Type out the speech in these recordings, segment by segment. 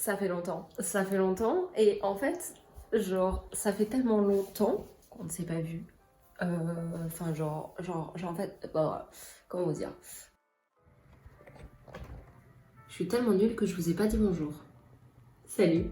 Ça fait longtemps et en fait, genre, ça fait tellement longtemps qu'on ne s'est pas vu. Enfin, en fait, bah, comment vous dire? Je suis tellement nulle que je vous ai pas dit bonjour. Salut!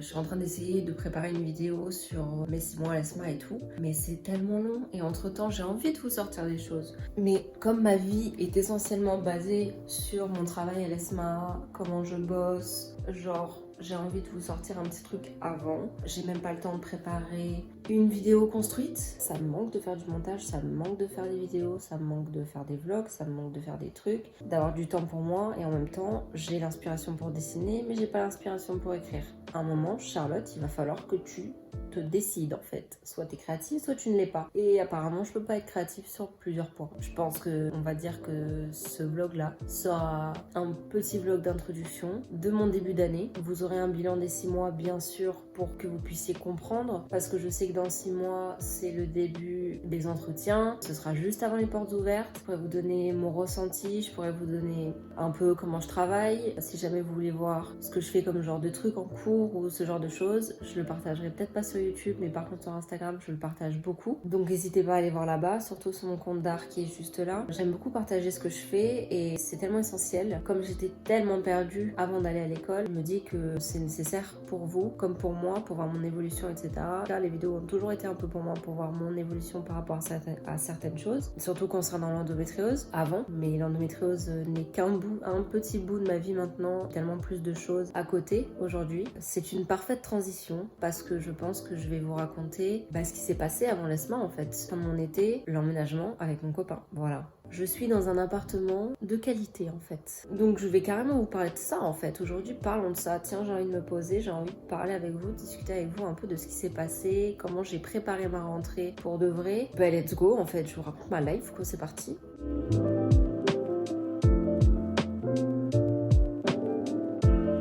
Je suis en train d'essayer de préparer une vidéo sur mes 6 mois à l'ESMA et tout, mais c'est tellement long et entre-temps j'ai envie de vous sortir des choses. Mais comme ma vie est essentiellement basée sur mon travail à l'ESMA, comment je bosse, genre j'ai envie de vous sortir un petit truc avant. J'ai même pas le temps de préparer une vidéo construite. Ça me manque de faire du montage, ça me manque de faire des vidéos, ça me manque de faire des vlogs, ça me manque de faire des trucs, d'avoir du temps pour moi et en même temps j'ai l'inspiration pour dessiner mais j'ai pas l'inspiration pour écrire. À un moment, Charlotte, il va falloir que tu te décides en fait. Soit tu es créative, soit tu ne l'es pas. Et apparemment, je peux pas être créative sur plusieurs points. Je pense que on va dire que ce vlog-là sera un petit vlog d'introduction de mon début d'année. Vous aurez un bilan des 6 mois, bien sûr, pour que vous puissiez comprendre. Parce que je sais que dans 6 mois, c'est le début des entretiens. Ce sera juste avant les portes ouvertes. Je pourrais vous donner mon ressenti, je pourrais vous donner un peu comment je travaille. Si jamais vous voulez voir ce que je fais comme genre de trucs en cours ou ce genre de choses, je le partagerai peut-être pas sur YouTube, mais par contre sur Instagram, je le partage beaucoup. Donc n'hésitez pas à aller voir là-bas, surtout sur mon compte d'art qui est juste là. J'aime beaucoup partager ce que je fais et c'est tellement essentiel. Comme j'étais tellement perdue avant d'aller à l'école, je me dis que c'est nécessaire pour vous, comme pour moi, pour voir mon évolution, etc. Là, les vidéos ont toujours été un peu pour moi, pour voir mon évolution par rapport à certaines choses. Surtout concernant l'endométriose, avant. Mais l'endométriose n'est qu'un bout, un petit bout de ma vie maintenant. Tellement plus de choses à côté aujourd'hui. C'est une parfaite transition parce que je pense que je vais vous raconter ce qui s'est passé avant l'ESMA en fait. Comme on était l'emménagement avec mon copain. Voilà. Je suis dans un appartement de qualité en fait. Donc je vais carrément vous parler de ça en fait. Aujourd'hui, parlons de ça. Tiens, j'ai envie de me poser, j'ai envie de parler avec vous, de discuter avec vous un peu de ce qui s'est passé, comment j'ai préparé ma rentrée pour de vrai. Let's go en fait, je vous raconte ma life, quoi, c'est parti.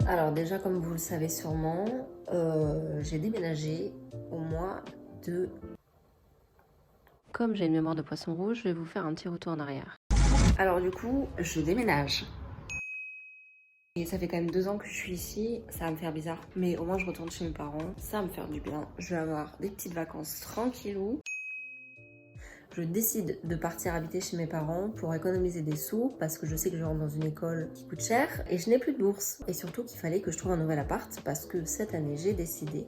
Alors déjà, comme vous le savez sûrement, j'ai déménagé au mois de... Comme j'ai une mémoire de poisson rouge, je vais vous faire un petit retour en arrière. Alors du coup, je déménage. Et ça fait quand même 2 ans que je suis ici, ça va me faire bizarre. Mais au moins je retourne chez mes parents, ça va me faire du bien. Je vais avoir des petites vacances tranquillou. Je décide de partir habiter chez mes parents pour économiser des sous parce que je sais que je rentre dans une école qui coûte cher et je n'ai plus de bourse. Et surtout qu'il fallait que je trouve un nouvel appart parce que cette année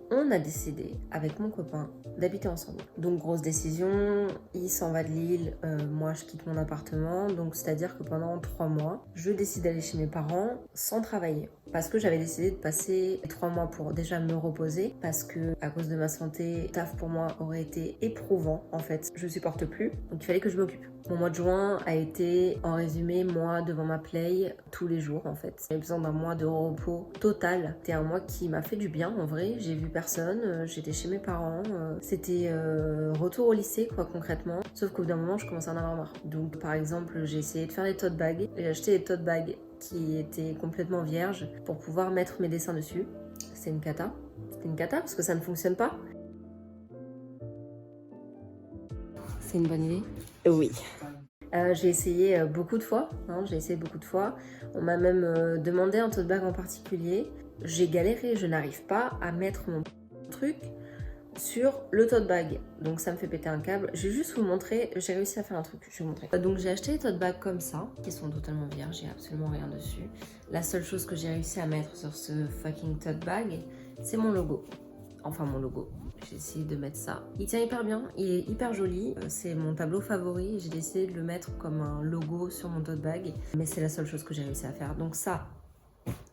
on a décidé avec mon copain d'habiter ensemble. Donc grosse décision, il s'en va de Lille, moi je quitte mon appartement. Donc c'est-à-dire que pendant 3 mois, je décide d'aller chez mes parents sans travailler. Parce que j'avais décidé de passer 3 mois pour déjà me reposer parce que à cause de ma santé, taf pour moi aurait été éprouvant en fait. Je supporte plus, donc il fallait que je m'occupe. Mon mois de juin a été en résumé moi devant ma play tous les jours en fait. J'avais besoin d'un mois de repos total. C'était un mois qui m'a fait du bien en vrai. J'ai vu personne, j'étais chez mes parents. C'était retour au lycée quoi concrètement. Sauf qu'au bout d'un moment je commençais à en avoir marre. Donc par exemple j'ai essayé de faire des tote bags. J'ai acheté des tote bags qui était complètement vierge pour pouvoir mettre mes dessins dessus. C'est une cata. C'était une cata parce que ça ne fonctionne pas. C'est une bonne idée? Oui. J'ai essayé beaucoup de fois. J'ai essayé beaucoup de fois. On m'a même demandé un tote bag en particulier. J'ai galéré. Je n'arrive pas à mettre mon truc sur le tote bag. Donc ça me fait péter un câble. Je vais juste vous montrer, j'ai réussi à faire un truc, je vais vous montrer. Donc j'ai acheté des tote bags comme ça, qui sont totalement vierges, j'ai absolument rien dessus. La seule chose que j'ai réussi à mettre sur ce fucking tote bag, c'est mon logo. Enfin mon logo. J'ai essayé de mettre ça. Il tient hyper bien, il est hyper joli. C'est mon tableau favori. J'ai décidé de le mettre comme un logo sur mon tote bag. Mais c'est la seule chose que j'ai réussi à faire. Donc ça,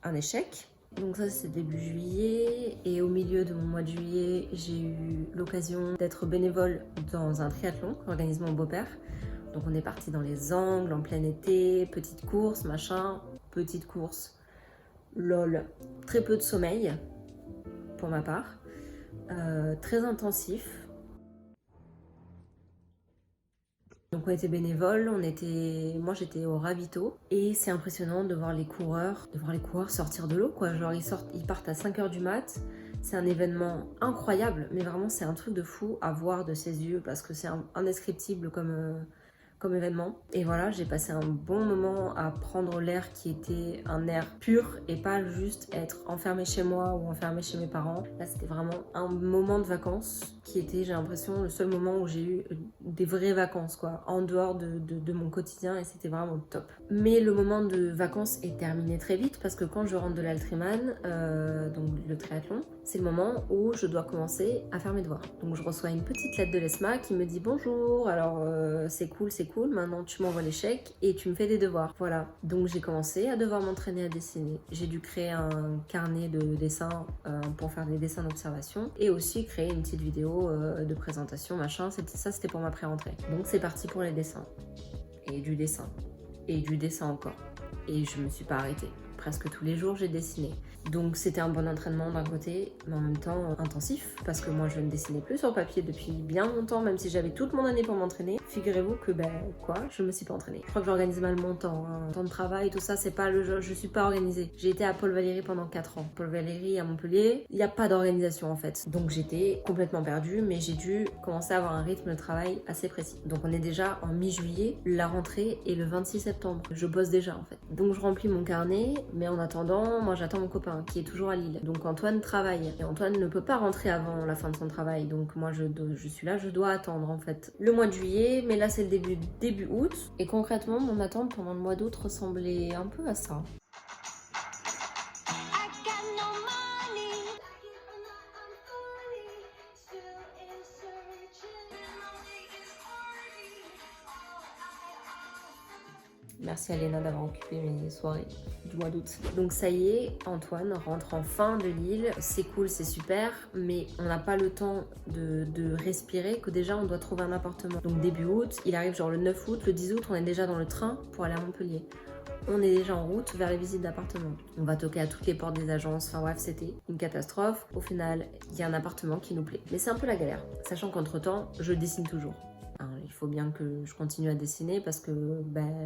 un échec. Donc ça c'est début juillet et au milieu de mon mois de juillet j'ai eu l'occasion d'être bénévole dans un triathlon organisé mon beau-père. Donc on est parti dans les Angles en plein été, petite course, machin, petite course, lol, très peu de sommeil pour ma part, très intensif. Donc on était bénévoles, moi j'étais au ravito et c'est impressionnant de voir les coureurs, sortir de l'eau quoi. Genre ils partent à 5 h du mat. C'est un événement incroyable, mais vraiment c'est un truc de fou à voir de ses yeux parce que c'est indescriptible comme comme événement. Et voilà, j'ai passé un bon moment à prendre l'air qui était un air pur et pas juste être enfermée chez moi ou enfermée chez mes parents. Là, c'était vraiment un moment de vacances qui était, j'ai l'impression, le seul moment où j'ai eu des vraies vacances, quoi, en dehors de mon quotidien, et c'était vraiment top. Mais le moment de vacances est terminé très vite parce que quand je rentre de l'Altriman, donc le triathlon, c'est le moment où je dois commencer à faire mes devoirs. Donc je reçois une petite lettre de l'ESMA qui me dit bonjour, alors c'est cool, maintenant tu m'envoies les chèques et tu me fais des devoirs. Voilà, donc j'ai commencé à devoir m'entraîner à dessiner. J'ai dû créer un carnet de dessin pour faire des dessins d'observation et aussi créer une petite vidéo de présentation, machin. C'était pour ma pré-rentrée. Donc c'est parti pour les dessins. Et du dessin. Et du dessin encore. Et je me suis pas arrêtée. Presque tous les jours, j'ai dessiné. Donc c'était un bon entraînement d'un côté, mais en même temps intensif, parce que moi je ne dessinais plus sur papier depuis bien longtemps, même si j'avais toute mon année pour m'entraîner. Figurez-vous que je me suis pas entraînée. Je crois que j'organise mal mon temps, hein. Temps de travail, tout ça, c'est pas le jeu, je suis pas organisée. J'ai été à Paul Valéry pendant 4 ans. Paul Valéry à Montpellier, il n'y a pas d'organisation en fait. Donc j'étais complètement perdue, mais j'ai dû commencer à avoir un rythme de travail assez précis. Donc on est déjà en mi-juillet, la rentrée est le 26 septembre. Je bosse déjà en fait. Donc je remplis mon carnet, mais en attendant, moi j'attends mon copain qui est toujours à Lille. Donc Antoine travaille et Antoine ne peut pas rentrer avant la fin de son travail. Donc moi je suis là, je dois attendre en fait le mois de juillet, mais là c'est le début août. Et concrètement mon attente pendant le mois d'août ressemblait un peu à ça. Merci à Léna d'avoir occupé mes soirées du mois d'août. Donc ça y est, Antoine rentre enfin de Lille. C'est cool, c'est super, mais on n'a pas le temps de respirer que déjà on doit trouver un appartement. Donc début août, il arrive genre le 9 août, le 10 août, on est déjà dans le train pour aller à Montpellier. On est déjà en route vers les visites d'appartements. On va toquer à toutes les portes des agences, enfin bref, c'était une catastrophe. Au final, il y a un appartement qui nous plaît. Mais c'est un peu la galère, sachant qu'entre-temps, je dessine toujours. Il faut bien que je continue à dessiner parce que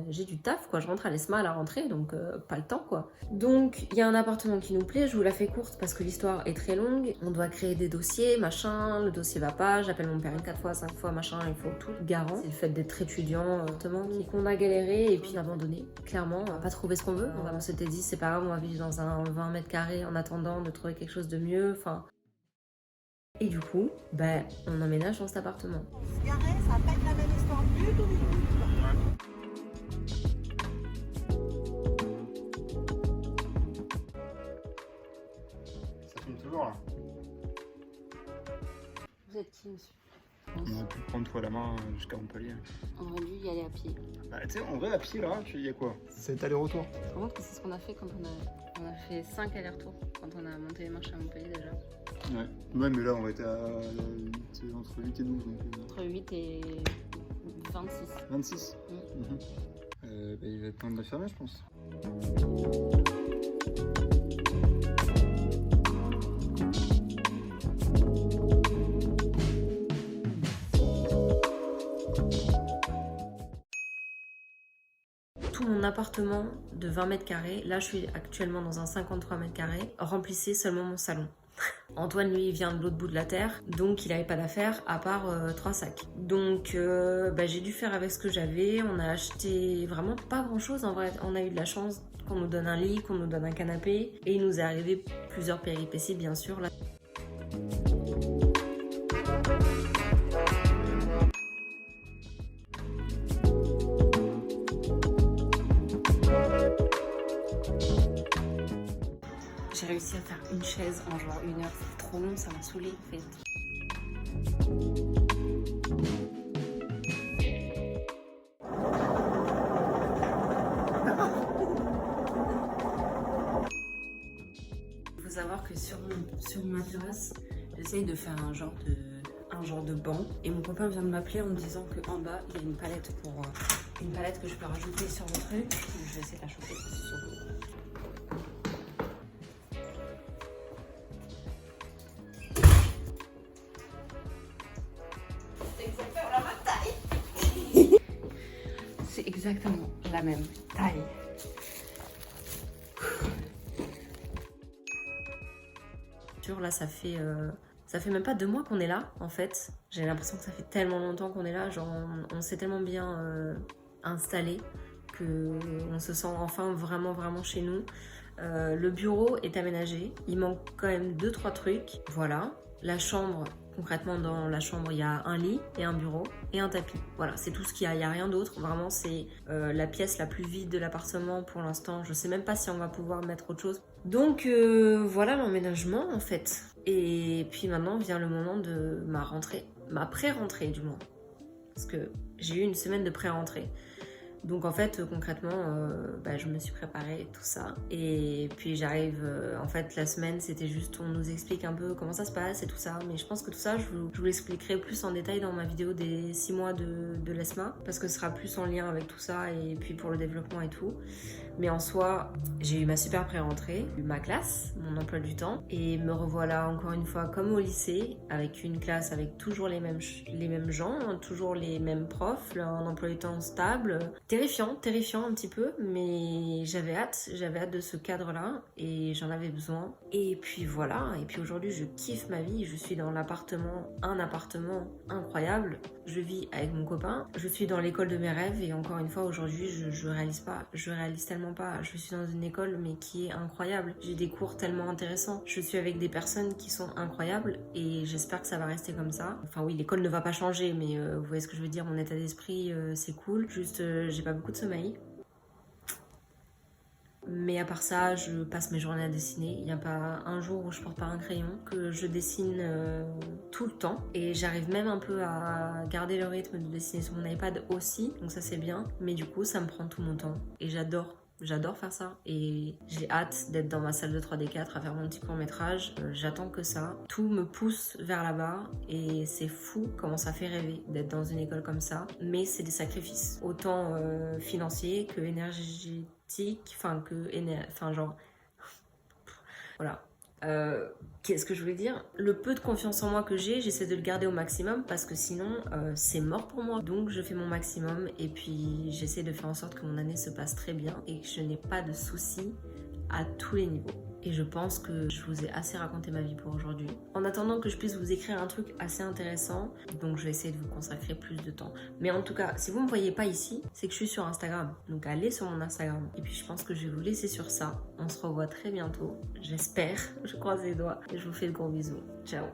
j'ai du taf, quoi. Je rentre à l'ESMA à la rentrée, donc pas le temps, quoi. Donc il y a un appartement qui nous plaît, je vous la fais courte parce que l'histoire est très longue. On doit créer des dossiers, machin, le dossier va pas, j'appelle mon père 4 fois, 5 fois, machin, il faut tout garant. C'est le fait d'être étudiant, qu'on a galéré et puis abandonné. Clairement, on va pas trouver ce qu'on veut. On s'était dit, c'est pas grave, on va vivre dans un 20 mètres carrés en attendant de trouver quelque chose de mieux, enfin... Et du coup, on emménage dans cet appartement. Ça va pas être la même histoire du tout. Ça filme toujours là. Vous êtes qui, monsieur? On aurait pu prendre toi la main jusqu'à Montpellier. On aurait dû y aller à pied. Tu sais, en vrai, à pied là, tu y a quoi? C'est aller-retour. Par contre, c'est ce qu'on a fait quand on a fait 5 allers-retours quand on a monté les marches à Montpellier déjà. Ouais, mais là on va être entre 8 et 12. Donc, Entre 8 et 26. 26 il va être temps de la fermer, je pense. Tout mon appartement de 20 mètres carrés, là je suis actuellement dans un 53 mètres carrés, remplissait seulement mon salon. Antoine, lui, vient de l'autre bout de la terre, donc il n'avait pas d'affaires à part 3 sacs. Donc j'ai dû faire avec ce que j'avais. On a acheté vraiment pas grand chose en vrai. On a eu de la chance qu'on nous donne un lit, qu'on nous donne un canapé, et il nous est arrivé plusieurs péripéties bien sûr. Là. J'ai réussi à faire une chaise en genre 1 heure, c'est trop long, ça m'a saoulée en fait. Il faut savoir que sur ma terrasse, j'essaye de faire un genre de banc, et mon copain vient de m'appeler en me disant qu'en bas il y a une palette que je peux rajouter sur mon truc. Je vais essayer de la chauffer sur le... C'est exactement la même taille. Là, ça fait Ça fait même pas 2 mois qu'on est là en fait. J'ai l'impression que ça fait tellement longtemps qu'on est là, genre on s'est tellement bien installé qu'on se sent enfin vraiment chez nous. Le bureau est aménagé, il manque quand même 2-3 trucs, voilà. La chambre, concrètement dans la chambre il y a un lit et un bureau et un tapis. Voilà, c'est tout ce qu'il y a, il n'y a rien d'autre. Vraiment c'est la pièce la plus vide de l'appartement pour l'instant. Je sais même pas si on va pouvoir mettre autre chose. Donc voilà l'emménagement en fait. Et puis maintenant vient le moment de ma rentrée, ma pré-rentrée du moins. Parce que j'ai eu une semaine de pré-rentrée. Donc en fait concrètement je me suis préparée tout ça et puis j'arrive en fait la semaine c'était juste on nous explique un peu comment ça se passe et tout ça, mais je pense que tout ça je vous l'expliquerai plus en détail dans ma vidéo des 6 mois de l'ESMA parce que ce sera plus en lien avec tout ça et puis pour le développement et tout. Mais en soi, j'ai eu ma super pré-rentrée, ma classe, mon emploi du temps, et me revoilà encore une fois comme au lycée, avec une classe avec toujours les mêmes gens, toujours les mêmes profs, un emploi du temps stable. Terrifiant un petit peu, mais j'avais hâte de ce cadre-là, et j'en avais besoin. Et puis voilà, et puis aujourd'hui je kiffe ma vie, je suis dans un appartement incroyable, je vis avec mon copain, je suis dans l'école de mes rêves, et encore une fois aujourd'hui je réalise tellement pas. Je suis dans une école mais qui est incroyable. J'ai des cours tellement intéressants. Je suis avec des personnes qui sont incroyables et j'espère que ça va rester comme ça. Enfin oui, l'école ne va pas changer, mais vous voyez ce que je veux dire, mon état d'esprit c'est cool. Juste j'ai pas beaucoup de sommeil. Mais à part ça, je passe mes journées à dessiner. Il n'y a pas un jour où je porte pas un crayon, que je dessine tout le temps. Et j'arrive même un peu à garder le rythme de dessiner sur mon iPad aussi, donc ça c'est bien. Mais du coup, ça me prend tout mon temps et j'adore faire ça et j'ai hâte d'être dans ma salle de 3D4 à faire mon petit court-métrage. J'attends que ça. Tout me pousse vers là-bas et c'est fou comment ça fait rêver d'être dans une école comme ça. Mais c'est des sacrifices, autant financiers que énergétiques, voilà. Qu'est-ce que je voulais dire? Le peu de confiance en moi que j'essaie de le garder au maximum parce que sinon c'est mort pour moi. Donc je fais mon maximum et puis j'essaie de faire en sorte que mon année se passe très bien et que je n'ai pas de soucis à tous les niveaux. Et je pense que je vous ai assez raconté ma vie pour aujourd'hui. En attendant que je puisse vous écrire un truc assez intéressant, donc je vais essayer de vous consacrer plus de temps. Mais en tout cas, si vous me voyez pas ici, c'est que je suis sur Instagram. Donc allez sur mon Instagram. Et puis je pense que je vais vous laisser sur ça. On se revoit très bientôt. J'espère, je croise les doigts. Et je vous fais de gros bisous. Ciao.